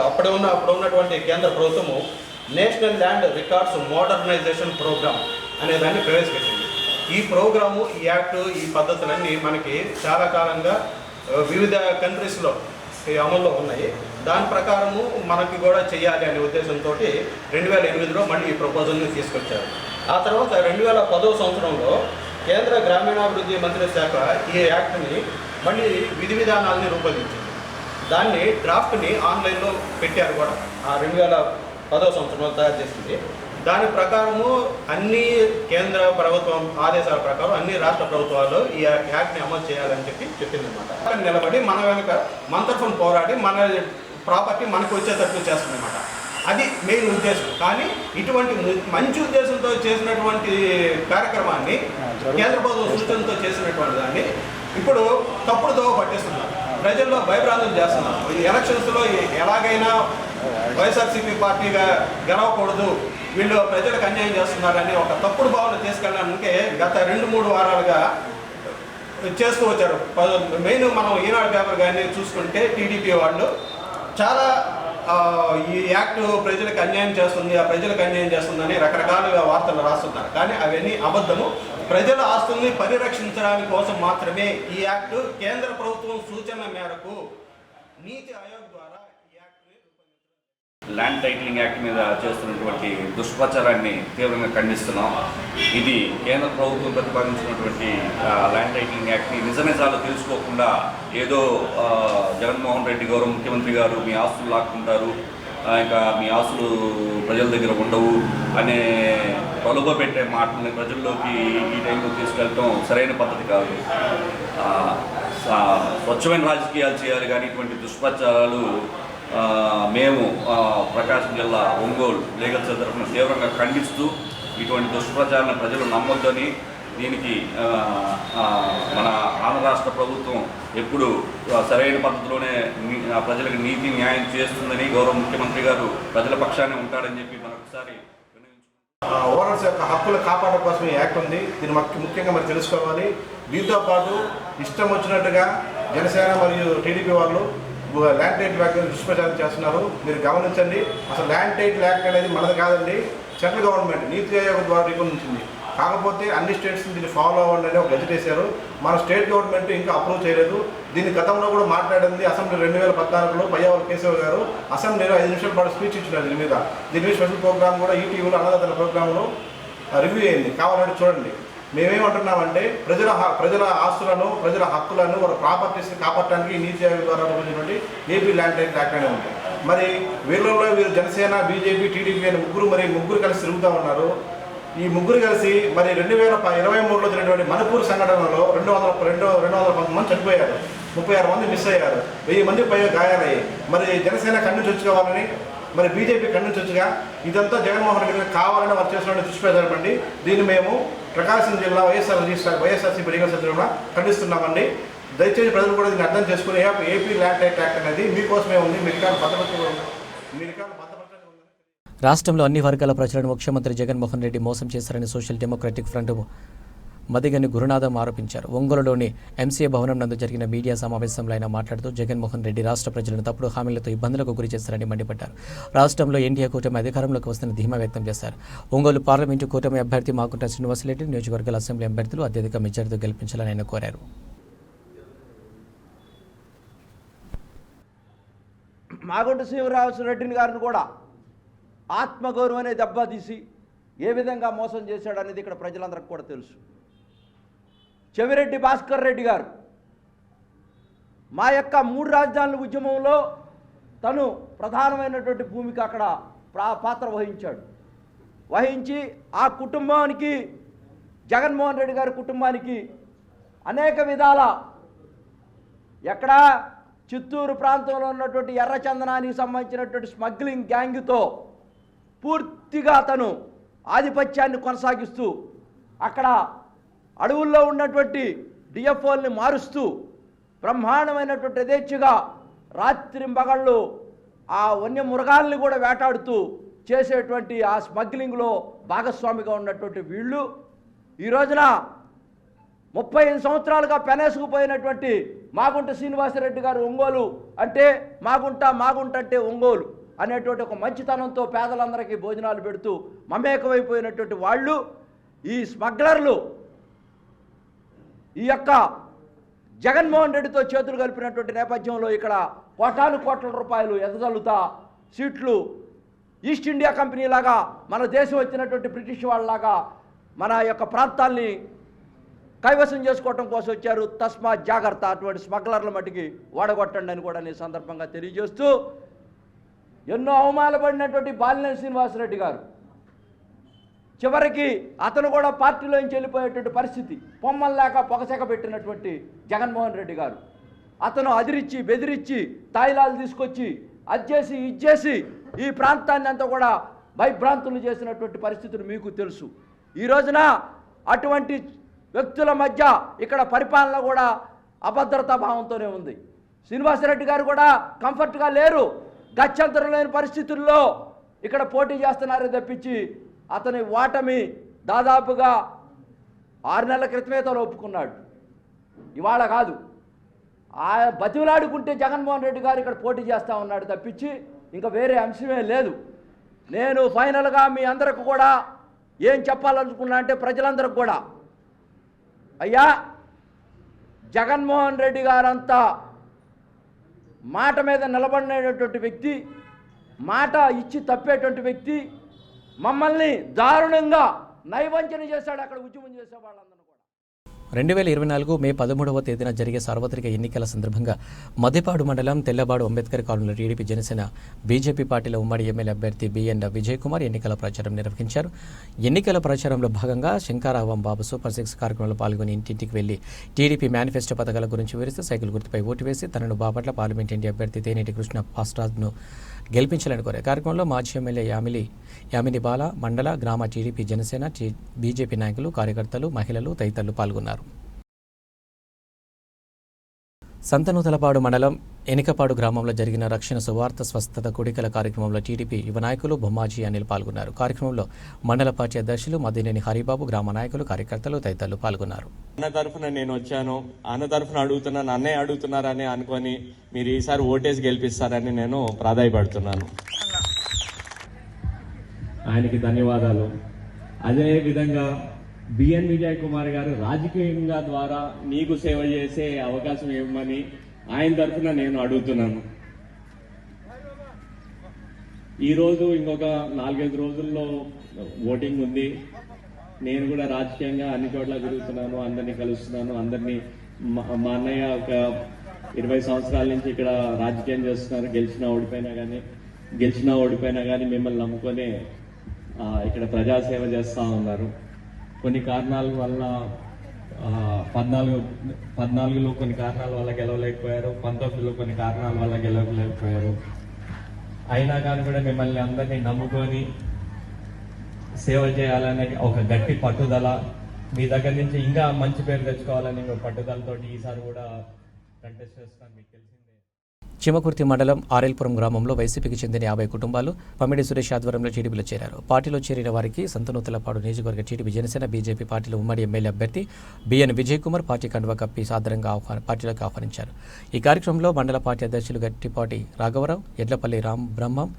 అప్పుడు ఉన్నటువంటి కేంద్ర ప్రభుత్వము national land records modernization programme అనే దాన్ని ప్రవేశపెట్టింది. ఈ ప్రోగ్రాము, ఈ యాక్ట్, ఈ పద్ధతులన్నీ మనకి చాలా కాలంగా వివిధ కంట్రీస్లో అమల్లో ఉన్నాయి. దాని ప్రకారము మనకి కూడా చేయాలి అనే ఉద్దేశంతో 2008లో మళ్ళీ ఈ ప్రపోజల్ని తీసుకొచ్చారు. ఆ తర్వాత 2010వ సంవత్సరంలో కేంద్ర గ్రామీణాభివృద్ధి మంత్రిత్వ శాఖ ఈ యాక్ట్ని మళ్ళీ విధి విధానాలని రూపొందించింది. దాన్ని డ్రాఫ్ట్ని ఆన్లైన్లో పెట్టారు కూడా. ఆ 2010వ సంవత్సరంలో తయారు చేసింది. దాని ప్రకారము అన్ని కేంద్ర ప్రభుత్వం ఆదేశాల ప్రకారం అన్ని రాష్ట్ర ప్రభుత్వాలు ఈ యాక్ట్ని అమలు చేయాలని చెప్పిందన్నమాట. నిలబడి మన వెనుక మన తరఫున పోరాడి మన ప్రాపర్టీ మనకు వచ్చేటట్లు చేస్తుందన్నమాట. అది మెయిన్ ఉద్దేశం. కానీ ఇటువంటి మంచి ఉద్దేశంతో చేసినటువంటి కార్యక్రమాన్ని, కేంద్ర ప్రభుత్వం సూచనతో చేసినటువంటి దాన్ని ఇప్పుడు తప్పుడు దోవ పట్టిస్తున్నారు. ప్రజల్లో భయభ్రాంతులు చేస్తున్నారు. ఈ ఎలక్షన్స్లో ఎలాగైనా వైఎస్ఆర్సీపీ పార్టీగా గెలవకూడదు, వీళ్ళు ప్రజలకు అన్యాయం చేస్తున్నారని ఒక తప్పుడు భావన తీసుకెళ్ళడానికి గత 2-3 వారాలుగా చేస్తూ వచ్చారు. మెయిన్ మనం ఈనాడు పేపర్ కానీ చూసుకుంటే టీడీపీ వాళ్ళు చాలా ఈ యాక్ట్ ప్రజలకు అన్యాయం చేస్తుంది, ఆ ప్రజలకు అన్యాయం చేస్తుందని రకరకాలుగా వార్తలు రాస్తున్నారు. కానీ అవన్నీ అబద్ధము. ప్రజల ఆస్తుల్ని పరిరక్షించడానికి కోసం మాత్రమే ఈ యాక్ట్ కేంద్ర ప్రభుత్వం సూచన మేరకు నీతి ఆయోగ్ ద్వారా ఈ యాక్ట్ని రూపొందించారు. ల్యాండ్ టైటిలింగ్ యాక్ట్ మీద చేస్తున్నటువంటి దుష్ప్రచారాన్ని తీవ్రంగా ఖండిస్తున్నాం. ఇది కేంద్ర ప్రభుత్వం ప్రతిపాదించినటువంటి ల్యాండ్ టైటిలింగ్ యాక్ట్ని నిజాలు తెలుసుకోకుండా ఏదో జగన్మోహన్ రెడ్డి గారు, ముఖ్యమంత్రి గారు మీ ఆస్తులు లాక్కుంటారు, ఇంకా మీ ఆస్తులు ప్రజల దగ్గర ఉండవు అనే ప్రలోభ పెట్టే మాటని ప్రజల్లోకి ఈ టైంలో తీసుకెళ్ళటం సరైన పద్ధతి కాదు. స్వచ్ఛమైన రాజకీయాలు చేయాలి కానీ ఇటువంటి దుష్ప్రచారాలు మేము ప్రకాశం జిల్లా ఒంగోలు లీగల్ సెల్ తరఫున తీవ్రంగా ఖండిస్తూ ఇటువంటి దుష్ప్రచారాలను ప్రజలు నమ్మొద్దని, దీనికి మన ఆంధ్ర రాష్ట్ర ప్రభుత్వం ఎప్పుడు సరైన పద్ధతిలోనే ప్రజలకు నీతి న్యాయం చేస్తుందని, గౌరవ ముఖ్యమంత్రి గారు ప్రజల పక్షాన్ని ఉంటాడని చెప్పి మరొకసారి ఓనర్స్ యొక్క హక్కులు కాపాడడం కోసం ఈ యాక్ట్ ఉంది. దీన్ని ముఖ్యంగా మరి తెలుసుకోవాలి. దీంతో పాటు ఇష్టం వచ్చినట్టుగా జనసేన మరియు టీడీపీ వాళ్ళు ల్యాండ్ టైటిల్ యాక్ట్ దుష్ప్రచారం చేస్తున్నారు. మీరు గమనించండి. అసలు ల్యాండ్ టైటిల్ యాక్ట్ అనేది మనది కాదండి, సెంట్రల్ గవర్నమెంట్ నీతి ఆయోగ్ ద్వారా రూపొందించింది. కాకపోతే అన్ని స్టేట్స్ దీన్ని ఫాలో అవ్వండి అని ఒక గెజెట్ వేశారు. మన స్టేట్ గవర్నమెంట్ ఇంకా అప్రూవ్ చేయలేదు. దీన్ని గతంలో కూడా మాట్లాడింది అసెంబ్లీ 2014లో పయ్యావల కేశవ్ గారు అసెంబ్లీలో 5 నిమిషాల పాటు స్పీచ్ ఇచ్చినారు. దీని మీద స్పెషల్ ప్రోగ్రామ్ కూడా ఈటీవీలో అన్నదాతల ప్రోగ్రాంలో రివ్యూ అయింది, కావాలంటే చూడండి. మేమేమంటున్నామంటే ప్రజల ఆస్తులను, ప్రజల హక్కులను, వాళ్ళ ప్రాపర్టీస్ని కాపాడటానికి నీతి ఆయోగ్ ద్వారా రూపొందించినటువంటి ఏపీ ల్యాండ్ టైటిల్ యాక్ట్ అనేది ఉంది. మరి వీళ్ళలో వీరు జనసేన, బీజేపీ, టీడీపీ అని ముగ్గురు కలిసి తిరుగుతూ ఉన్నారు. ఈ ముగ్గురు కలిసి మరి 2023లో జరిగినటువంటి మణిపూర్ సంఘటనలో 219 మంది చనిపోయారు, 36 మంది మిస్ అయ్యారు, 1000 మంది పైగా గాయాలయ్యాయి. మరి జనసేన కన్ను చొచ్చుకోవాలని, మరి బీజేపీ కన్ను చొచ్చుగా ఇదంతా జగన్మోహన్ రెడ్డి కావాలని వారు చేస్తున్న దుష్ప్రచారమండి. దీన్ని మేము ప్రకాశం జిల్లా వైఎస్ఆర్సీపీ లీగల్ సెల్ తరఫున ఖండిస్తున్నామండి. దయచేసి ప్రజలు కూడా దీన్ని అర్థం చేసుకుని ఏపీ ల్యాండ్ టైటిల్ యాక్ట్ అనేది మీకోసమే ఉంది, మీ రికార్డు భద్రపరచడం. రాష్ట్రంలో అన్ని వర్గాల ప్రజలను ముఖ్యమంత్రి జగన్మోహన్ రెడ్డి మోసం చేశారని సోషల్ డెమోక్రటిక్ ఫ్రంట్ మదిగని గురునాథం ఆరోపించారు. ఒంగోలులోని ఎంసీఏ భవనం నందు జరిగిన మీడియా సమావేశంలో ఆయన మాట్లాడుతూ జగన్మోహన్ రెడ్డి రాష్ట్ర ప్రజలను తప్పుడు హామీలతో ఇబ్బందులకు గురి చేశారని మండిపడ్డారు. రాష్ట్రంలో ఎన్డీఏ కూటమి అధికారంలోకి వస్తున్న ధీమా వ్యక్తం చేశారు. ఒంగోలు పార్లమెంటు కూటమి అభ్యర్థి మాగుంట శ్రీనివాసరెడ్డి నియోజకవర్గాల అసెంబ్లీ అభ్యర్థులు అత్యధిక మెజారిటీతో గెలిపించాలని ఆయన కోరారు. మాగుంట శ్రీనివాసరెడ్డిని గారిని కూడా ఆత్మగౌరవం అనే దెబ్బతీసి ఏ విధంగా మోసం చేశాడనేది ఇక్కడ ప్రజలందరికీ కూడా తెలుసు. చెవిరెడ్డి భాస్కర్ రెడ్డి గారు మా యొక్క 3 రాజధానుల ఉద్యమంలో తను ప్రధానమైనటువంటి భూమిక అక్కడ పాత్ర వహించి ఆ కుటుంబానికి, జగన్మోహన్ రెడ్డి గారి కుటుంబానికి అనేక విధాల ఎక్కడ చిత్తూరు ప్రాంతంలో ఉన్నటువంటి ఎర్రచందనానికి సంబంధించినటువంటి స్మగ్లింగ్ గ్యాంగ్తో పూర్తిగా అతను ఆధిపత్యాన్ని కొనసాగిస్తూ అక్కడ అడవుల్లో ఉన్నటువంటి డిఎఫ్ఓల్ని మారుస్తూ బ్రహ్మాండమైనటువంటి యథేచ్ఛగా రాత్రింబగళ్ళు ఆ వన్యమృగాల్ని కూడా వేటాడుతూ చేసేటువంటి ఆ స్మగ్లింగ్లో భాగస్వామిగా ఉన్నటువంటి వీళ్ళు ఈ రోజున 35 సంవత్సరాలుగా పెనేసుకుపోయినటువంటి మాగుంట శ్రీనివాసరెడ్డి గారు ఒంగోలు అంటే మాగుంట అంటే ఒంగోలు అనేటువంటి ఒక మంచితనంతో పేదలందరికీ భోజనాలు పెడుతూ మమేకమైపోయినటువంటి వాళ్ళు, ఈ స్మగ్లర్లు ఈ యొక్క జగన్మోహన్ రెడ్డితో చేతులు కలిపినటువంటి నేపథ్యంలో ఇక్కడ కోట్ల రూపాయలు ఎదజల్లుతా సీట్లు ఈస్ట్ ఇండియా కంపెనీ లాగా మన దేశం వచ్చినటువంటి బ్రిటిష్ వాళ్ళలాగా మన యొక్క ప్రాంతాల్ని కైవసం చేసుకోవటం కోసం వచ్చారు. తస్మాత్ జాగ్రత్త, అటువంటి స్మగ్లర్ల మట్టికి ఓడగొట్టండి అని కూడా నేను సందర్భంగా తెలియజేస్తూ, ఎన్నో అవమానపడినటువంటి బాలినేని శ్రీనివాసరెడ్డి గారు చివరికి అతను కూడా పార్టీలోంచి వెళ్ళిపోయేటువంటి పరిస్థితి, పొమ్మలు లేక పొగసెక పెట్టినటువంటి జగన్మోహన్ రెడ్డి గారు అతను అదిరిచ్చి బెదిరించి తాయిలాలు తీసుకొచ్చి అజ్జేసి ఇచ్చేసి ఈ ప్రాంతాన్ని అంతా కూడా భయభ్రాంతులు చేసినటువంటి పరిస్థితులు మీకు తెలుసు. ఈ రోజున అటువంటి వ్యక్తుల మధ్య ఇక్కడ పరిపాలన కూడా అభద్రతా భావంతోనే ఉంది. శ్రీనివాసరెడ్డి గారు కూడా కంఫర్ట్గా లేరు, గత్యంతరం లేని పరిస్థితుల్లో ఇక్కడ పోటీ చేస్తున్నారే తప్పించి అతని ఓటమి దాదాపుగా 6 నెలల క్రితమే తను ఒప్పుకున్నాడు, ఇవాళ కాదు. ఆ బతిలాడుకుంటే జగన్మోహన్ రెడ్డి గారు ఇక్కడ పోటీ చేస్తూ ఉన్నాడు తప్పించి ఇంకా వేరే అంశమే లేదు. నేను ఫైనల్గా మీ అందరికి కూడా ఏం చెప్పాలనుకున్నా అంటే ప్రజలందరికి కూడా, అయ్యా జగన్మోహన్ రెడ్డి గారంతా మాట మీద నిలబడినటువంటి వ్యక్తి, మాట ఇచ్చి తప్పేటువంటి వ్యక్తి, మమ్మల్ని దారుణంగా నైవంచన చేశాడు అక్కడ ఉద్యమం చేసే వాళ్ళందరూ కూడా. 2024 మే 13వ తేదీన జరిగే సార్వత్రిక ఎన్నికల సందర్భంగా మద్దిపాడు మండలం తెల్లబాడు అంబేద్కర్ కాలనీలో టీడీపీ జనసేన బీజేపీ పార్టీల ఉమ్మడి ఎమ్మెల్యే అభ్యర్థి బిఎన్ విజయ్ కుమార్ ఎన్నికల ప్రచారం నిర్వహించారు. ఎన్నికల ప్రచారంలో భాగంగా శంకరావం బాబు సూపర్ 6 కార్యక్రమంలో పాల్గొని ఇంటింటికి వెళ్లి టీడీపీ మేనిఫెస్టో పథకాల గురించి వివరిస్తూ సైకిల్ గుర్తుపై ఓటు వేసి తనను బాపట్ల పార్లమెంట్ ఇంటి అభ్యర్థి తేనేటి కృష్ణ పాస్రాజ్ను గెలిపించాలని కోరారు. కార్యక్రమంలో మాజీ ఎమ్మెల్యే యామిని బాల, మండల గ్రామ టీడీపీ జనసేన బీజేపీ నాయకులు, కార్యకర్తలు, మహిళలు తదితరులు పాల్గొన్నారు. సంతనూతలపాడు మండలం ఎనికపాడు గ్రామంలో జరిగిన రక్షణ సువార్త స్వస్థత కుడికల కార్యక్రమంలో టీడీపీ యువ నాయకులు బొమ్మాజీ అనిల్ పాల్గొన్నారు. కార్యక్రమంలో మండల పార్టీ అధ్యక్షులు మద్దినేని హరిబాబు, గ్రామ నాయకులు, కార్యకర్తలు తదితరులు పాల్గొన్నారు. అన్న తరఫున నేను వచ్చాను, అన్న తరఫున అడుగుతున్నాను, అన్నయ్య అడుగుతున్నారని అనుకొని మీరు ఈసారి ఓటేసి గెలిపిస్తారని నేను ప్రాధాయపడుతున్నాను. ఆయనకి ధన్యవాదాలు. అదే విధంగా బిఎన్ విజయ్ కుమార్ గారు రాజకీయంగా ద్వారా నీకు సేవ చేసే అవకాశం ఇవ్వమని ఆయన తరఫున నేను అడుగుతున్నాను. ఈరోజు ఇంకొక 4-5 రోజుల్లో ఓటింగ్ ఉంది. నేను కూడా రాజకీయంగా అన్ని చోట్ల తిరుగుతున్నాను, అందరినీ కలుస్తున్నాను. అందరినీ మా అన్నయ్య ఒక 20 సంవత్సరాల నుంచి ఇక్కడ రాజకీయం చేస్తున్నారు. గెలిచినా ఓడిపోయినా కానీ మిమ్మల్ని నమ్ముకొని ఇక్కడ ప్రజాసేవ చేస్తూ ఉన్నారు. కొన్ని కారణాల వల్ల 14లో కొన్ని కారణాల వల్ల గెలవలేకపోయారు, 19లో కొన్ని కారణాల వల్ల గెలవలేకపోయారు. అయినా కానీ కూడా మిమ్మల్ని అందరినీ నమ్ముకొని సేవ చేయాలనే ఒక గట్టి పట్టుదల, మీ దగ్గర నుంచి ఇంకా మంచి పేరు తెచ్చుకోవాలని పట్టుదలతో ఈసారి కూడా కంటెస్ట్ చేస్తాను. మీకు తెలిసిందే. చిమకుర్తి మండలం ఆర్ఎల్పురం గ్రామంలో వైసీపీకి చెందిన 50 కుటుంబాలు పమిడి సురేష్ ఆధ్వర్యంలో టీడీపీలో చేరారు. పార్టీలో చేరిన వారికి సంతనూతలపాడు నియోజకవర్గ టీడీపీ జనసేన బీజేపీ పార్టీల ఉమ్మడి ఎమ్మెల్యే అభ్యర్థి బిఎన్ విజయ్ కుమార్ పార్టీ కండువా కప్పి సాదరంగా పార్టీలోకి ఆహ్వానించారు. ఈ కార్యక్రమంలో మండల పార్టీ అధ్యక్షులు గట్టిపాటి రాఘవరావు, ఎడ్లపల్లి బ్రహ్మం,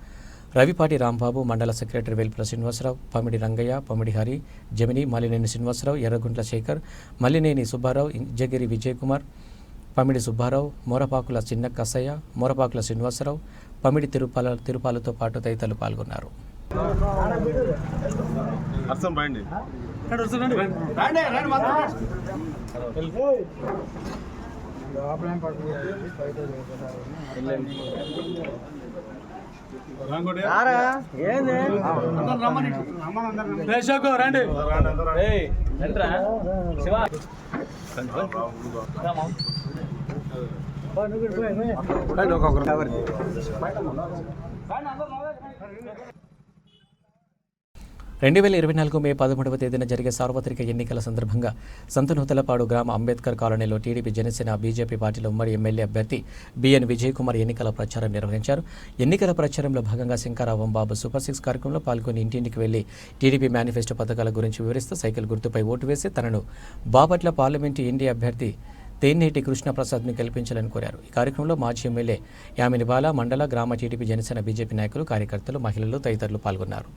రవిపాటి రాంబాబు, మండల సెక్రటరీ వెల్పుల శ్రీనివాసరావు, పమిడి రంగయ్య, పమిడి హరి, జమిని, మల్లినేని శ్రీనివాసరావు, ఎర్రగుంట్ల శేఖర్, మల్లినేని సుబ్బారావు, ఇంజగిరి విజయ్ కుమార్, పమిడి సుబ్బారావు, మోరపాకుల చిన్న కసయ్య, మోరపాకుల శ్రీనివాసరావు, పమిడి తిరుపాలతో పాటు తదితరులు పాల్గొన్నారు. రెండు 2024 మే 13వ తేదీన జరిగే సార్వత్రిక ఎన్నికల సందర్భంగా సంతనూతలపాడు గ్రామ అంబేద్కర్ కాలనీలో టీడీపీ జనసేన బీజేపీ పార్టీల ఉమ్మడి ఎమ్మెల్యే అభ్యర్థి బిఎన్ విజయ్ కుమార్ ఎన్నికల ప్రచారం నిర్వహించారు. ఎన్నికల ప్రచారంలో భాగంగా శంకరావం బాబు సూపర్ 6 కార్యక్రమంలో పాల్గొని ఇంటింటికి వెళ్లి టీడీపీ మేనిఫెస్టో పథకాల గురించి వివరిస్తూ సైకిల్ గుర్తుపై ఓటు వేసి తనను బాపట్ల పార్లమెంటు ఇండియా అభ్యర్థి తేనేటి కృష్ణ ప్రసాద్ని గెలిపించాలని కోరారు. ఈ కార్యక్రమంలో మాజీ ఎమ్మెల్యే యామిని బాల, మండల గ్రామ టీడీపీ జనసేన బీజేపీ నాయకులు, కార్యకర్తలు, మహిళలు తదితరులు పాల్గొన్నారు.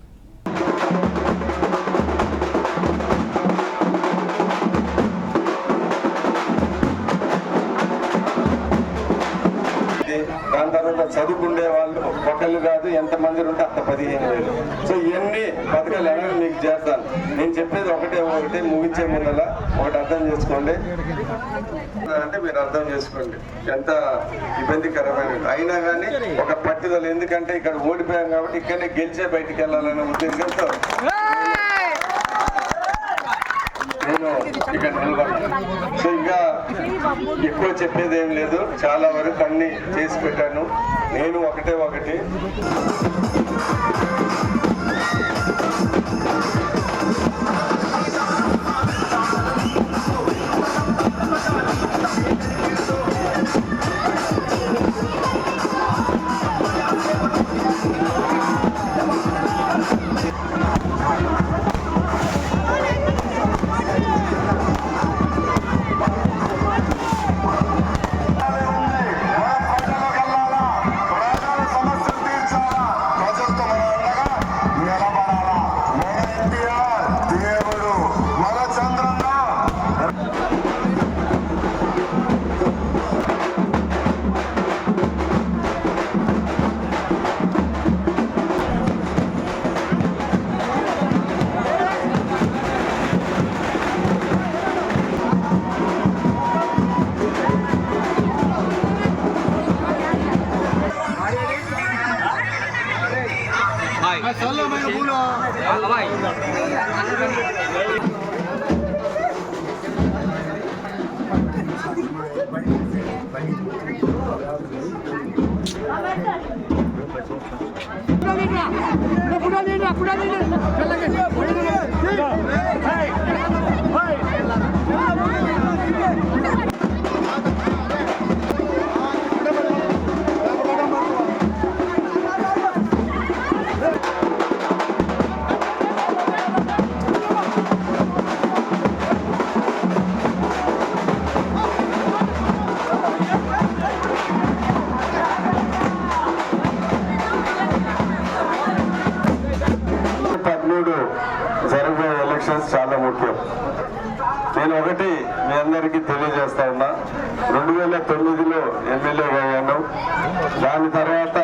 దాని తర్వాత చదువుకుండే వాళ్ళు ఒకళ్ళు కాదు, ఎంతమంది ఉంటే అంత 15,000. సో ఇవన్నీ పథకాలు ఎలా మీకు చేస్తాను. నేను చెప్పేది ఒకటే ముగించే ముందల ఒకటి అర్థం చేసుకోండి. అంటే మీరు అర్థం చేసుకోండి ఎంత ఇబ్బందికరమైన అయినా కానీ ఒక పట్టుదల. ఎందుకంటే ఇక్కడ ఓడిపోయాం కాబట్టి ఇక్కడనే గెలిచే బయటికి వెళ్ళాలనే ఉద్దేశంతో నేను ఇక్కడ నిలబడ్డాను. సో ఇంకా ఎక్కువ చెప్పేది ఏం లేదు, చాలా వరకు అన్ని చేసి పెట్టాను. నేను ఒకటి ప్రజలతో జరగబోయే ఎలక్షన్స్ చాలా ముఖ్యం. నేను ఒకటి మీ అందరికీ తెలియజేస్తా ఉన్నా, 2009లో ఎమ్మెల్యేగా అయ్యాను. దాని తర్వాత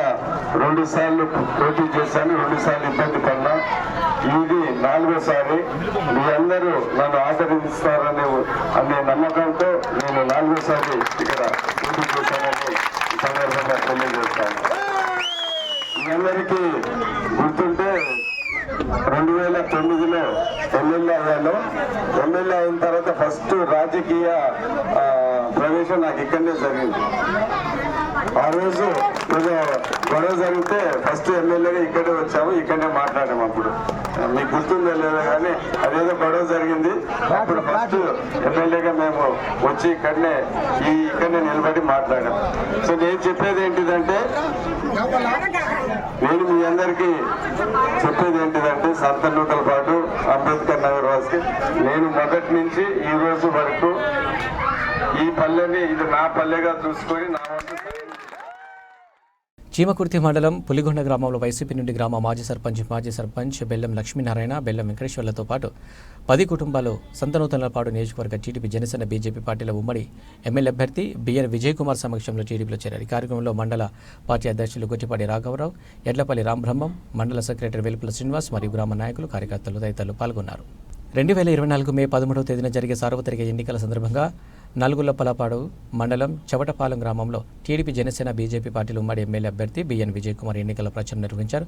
2 సార్లు పోటీ చేశాను, 2 సార్లు ఇబ్బంది పడినా. ఇది 4వసారి. మీ అందరూ నన్ను ఆదరిస్తారనే నమ్మకంతో నేను 4వసారి ఇక్కడ పోటీ చేశానని ఈ సందర్భంగా తెలియజేస్తాను. మీ అందరికీ గుర్తుంటే 2009లో ఎమ్మెల్యే అయ్యాను. ఎమ్మెల్యే అయిన తర్వాత ఫస్ట్ రాజకీయ ప్రవేశం నాకు ఇక్కడనే జరిగింది. ఆ రోజు గొడవ జరిగితే ఫస్ట్ ఎమ్మెల్యేగా ఇక్కడే వచ్చాము, ఇక్కడనే మాట్లాడాము. అప్పుడు మీకు గుర్తుందో లేదో కానీ అదేదో గొడవ జరిగింది. అప్పుడు ఫస్ట్ ఎమ్మెల్యేగా మేము వచ్చి ఇక్కడనే నిలబడి మాట్లాడాము. సో నేను చెప్పేది ఏంటిదంటే, నేను మీ అందరికీ చెప్పేది ఏంటిదంటే, సంతనూతలపాటు అంబేద్కర్ నగర్ వాసుకి నేను మొదటి నుంచి ఈ రోజు వరకు ఈ పల్లెని ఇది నా పల్లెగా చూసుకొని నా వంతు. చీమకుర్తి మండలం పులిగొండ గ్రామంలో వైసీపీ నుండి గ్రామ మాజీ సర్పంచ్ బెల్లం లక్ష్మీనారాయణ, బెల్లం వెంకటేశ్వర్లతో పాటు 10 కుటుంబాలు సంతనూతలపాడు నియోజకవర్గ టీడీపీ జనసేన బీజేపీ పార్టీల ఉమ్మడి ఎమ్మెల్యే అభ్యర్థి బిఎన్ విజయ్ కుమార్ సమక్షంలో టీడీపీలో చేరారు. ఈ కార్యక్రమంలో మండల పార్టీ అధ్యక్షులు గొట్టిపాటి రాఘవరావు, ఎడ్లపల్లి రామబ్రహ్మం, మండల సెక్రటరీ వెలుపుల శ్రీనివాస్ మరియు గ్రామ నాయకులు, కార్యకర్తలు తదితరులు పాల్గొన్నారు. 2024 మే 11వ తేదీన జరిగే సార్వత్రిక ఎన్నికల సందర్భంగా నల్గొల్లపలపాడు మండలం చవటపాలెం గ్రామంలో టీడీపీ జనసేన బీజేపీ పార్టీల ఉమ్మడి ఎమ్మెల్యే అభ్యర్థి బిఎన్ విజయ్ కుమార్ ఎన్నికల ప్రచారం నిర్వహించారు.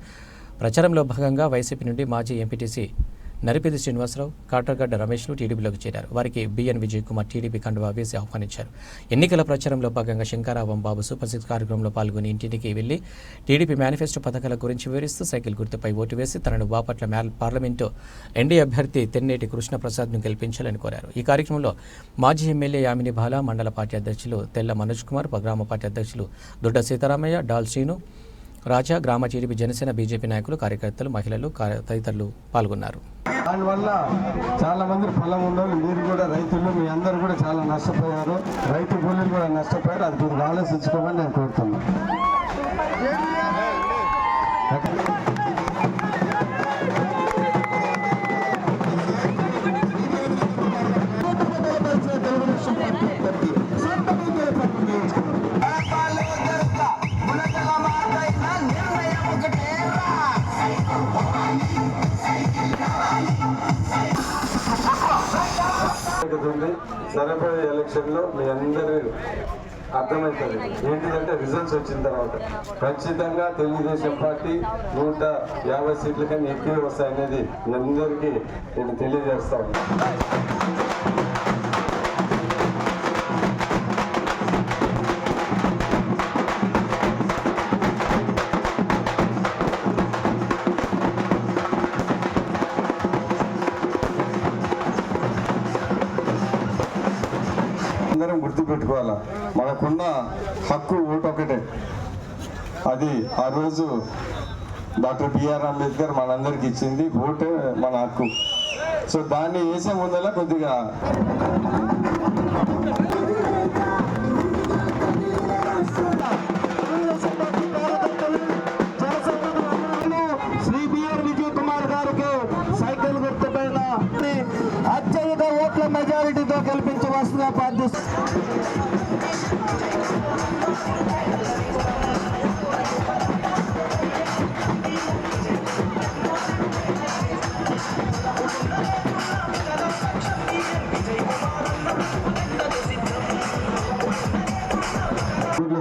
ప్రచారంలో భాగంగా వైసీపీ నుండి మాజీ ఎంపీటీసీ నరిపేది శ్రీనివాసరావు, కాటర్గడ్డ రమేష్లు టీడీపీలోకి చేరారు. వారికి బిఎన్ విజయ్ కుమార్ టీడీపీ కండువా వేసి ఆహ్వానించారు. ఎన్నికల ప్రచారంలో భాగంగా శంకరావం బాబు సూపర్ 6 కార్యక్రమంలో పాల్గొని ఇంటింటికి వెళ్లి టీడీపీ మేనిఫెస్టో పథకాల గురించి వివరిస్తూ సైకిల్ గుర్తుపై ఓటు వేసి తనను బాపట్ల పార్లమెంటు ఎన్డీ అభ్యర్థి తెన్నేటి కృష్ణప్రసాద్ను గెలిపించాలని కోరారు. ఈ కార్యక్రమంలో మాజీ ఎమ్మెల్యే యామిని బాల, మండల పార్టీ అధ్యక్షులు తెల్ల మనోజ్ కుమార్, గ్రామ పార్టీ అధ్యక్షులు దొడ్డ సీతారామయ్య, డాల్ శ్రీను, రాజా, గ్రామ టీడీపీ జనసేన బీజేపీ నాయకులు, కార్యకర్తలు, మహిళలు తదితరులు పాల్గొన్నారు. దానివల్ల చాలా మంది పొలం ఉన్నోళ్ళు, మీరు కూడా రైతులు, మీ అందరూ కూడా చాలా నష్టపోయారు. రైతు కూలీలు కూడా నష్టపోయారు. అది మీరు ఆలోచించుకోమని నేను కోరుతున్నాను. సరిపోయే ఎలక్షన్లో మీ అందరూ అర్థమవుతుంది ఏంటిదంటే, రిజల్ట్స్ వచ్చిన తర్వాత ఖచ్చితంగా తెలుగుదేశం పార్టీ 150 సీట్ల కన్నా ఎక్కువ వస్తాయనేది మీ అందరికీ నేను తెలియజేస్తాను. అందరం గుర్తుపెట్టుకోవాలా, మనకున్న హక్కు ఓటు ఒకటే. అది ఆ రోజు డాక్టర్ బిఆర్ అంబేద్కర్ మనందరికి ఇచ్చింది, ఓటే మన హక్కు. సో దాన్ని వేసే ముందర కొద్దిగా శ్రీ బిఆర్ విజయ్ కుమార్ గారికి సైకిల్ గుర్తుపైన అత్యధిక ఓట్ల మెజారిటీతో గెలిపించవలసిన బాధ్యత.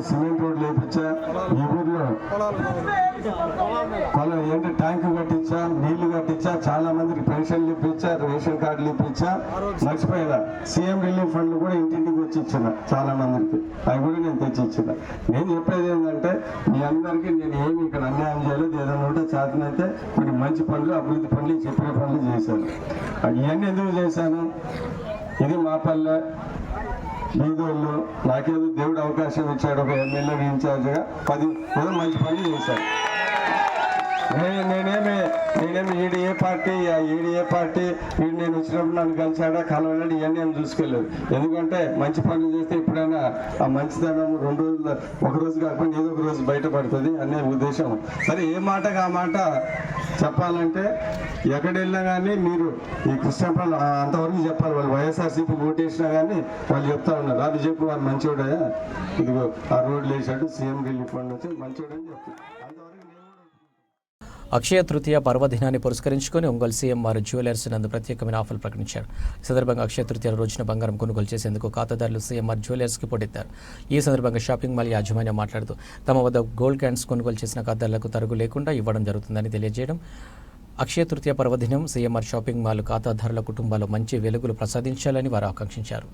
సిమెంట్ రోడ్లు వేయించా. ఈ ఊర్లో ఏంటంటే ట్యాంకు కట్టించా, నీళ్లు కట్టించా, చాలా మందికి పెన్షన్లు ఇప్పించా, రేషన్ కార్డులు ఇప్పించా. మర్చిపోయినా సీఎం రిలీఫ్ ఫండ్లు కూడా ఇంటింటికి వచ్చి ఇచ్చిన చాలా మందికి, అవి కూడా నేను తెచ్చి ఇచ్చిన. నేను చెప్పేది ఏంటంటే మీ అందరికీ నేను ఏమి ఇక్కడ అన్యాయం చేయలేదు. ఏదైనా ఉంటే చేతనైతే కొన్ని మంచి పనులు, అభివృద్ధి పనులు, చెప్పిన పనులు చేశాను. ఇవన్నీ ఎందుకు చేశాను? ఇది మా పల్లె, బీదోళ్ళు. నాకేదో దేవుడు అవకాశం ఇచ్చాడు, ఒక ఎమ్మెల్యేగా ఇన్ఛార్జ్గా 10 ఏదో మంచి పనులు చేశాను. నేనేమి ఈడు ఏ పార్టీ వీడు నేను వచ్చినప్పుడు నన్ను కలిసాడా కలవడాడు ఇవన్నీ ఏమి చూసుకోలేదు. ఎందుకంటే మంచి పనులు చేస్తే ఎప్పుడైనా ఆ మంచితనం 2 రోజులు, ఒక రోజు కాకుండా ఏదో ఒక రోజు బయటపడుతుంది అనే ఉద్దేశం. సరే, ఏ మాటగా ఆ మాట చెప్పాలంటే ఎక్కడ వెళ్ళినా కానీ మీరు ఈ కృష్ణపల్లి అంతవరకు చెప్పాలి. వాళ్ళు వైఎస్ఆర్సీపీ ఓటేసినా కానీ వాళ్ళు చెప్తా ఉన్నారు, అది చెప్పు వారు మంచివాడయా, ఇదిగో ఆ రోడ్లు వేసాడు, సీఎం రిలీఫ్ ఫండ్ నుంచి మంచివాడని చెప్తారు. అక్షయ తృతీయ పర్వదినాన్ని పురస్కరించుకొని ఒంగోలు సీఎంఆర్ జ్యువెలర్స్ నందు ప్రత్యేకమైన ఆఫర్లు ప్రకటించారు. ఈ సందర్భంగా అక్షయ తృతీయ రోజున బంగారం కొనుగోలు చేసేందుకు ఖాతాదారులు సీఎంఆర్ జ్యువెలర్స్కి పోటెత్తారు. ఈ సందర్భంగా షాపింగ్ మాల్ యాజమాన్యం మాట్లాడుతూ తమ వద్ద గోల్డ్ కాయిన్స్ కొనుగోలు చేసిన ఖాతాదారులకు తరుగు లేకుండా ఇవ్వడం జరుగుతుందని తెలియజేయడం. అక్షయ తృతీయ పర్వదినం సీఎంఆర్ షాపింగ్ మాల్ ఖాతాదారుల కుటుంబాల్లో మంచి వెలుగులు ప్రసాదించాలని వారు ఆకాంక్షించారు.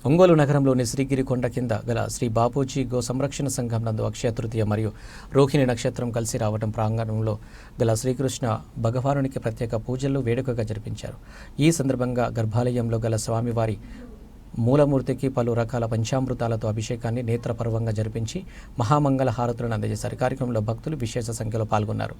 ఒంగోలు నగరంలోని శ్రీగిరి కొండ కింద గల శ్రీ బాపూజీ గో సంరక్షణ సంఘం నందు అక్షయ తృతీయ మరియు రోహిణి నక్షత్రం కలిసి రావడం ప్రాంగణంలో గల శ్రీకృష్ణ భగవానునికి ప్రత్యేక పూజలు వేడుకగా జరిపించారు. ఈ సందర్భంగా గర్భాలయంలో గల స్వామివారి మూలమూర్తికి పలు రకాల పంచామృతాలతో అభిషేకాన్ని నేత్రపర్వంగా జరిపించి మహామంగళ హారతులను అందజేశారు. కార్యక్రమంలో భక్తులు విశేష సంఖ్యలో పాల్గొన్నారు.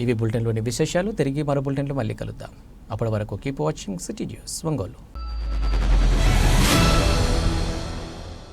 ఇవి బులెటిన్లోని విశేషాలు. తిరిగి మరో బులెటిన్లో మళ్ళీ కలుద్దాం. అప్పటి వరకు keep watching city news Ongole.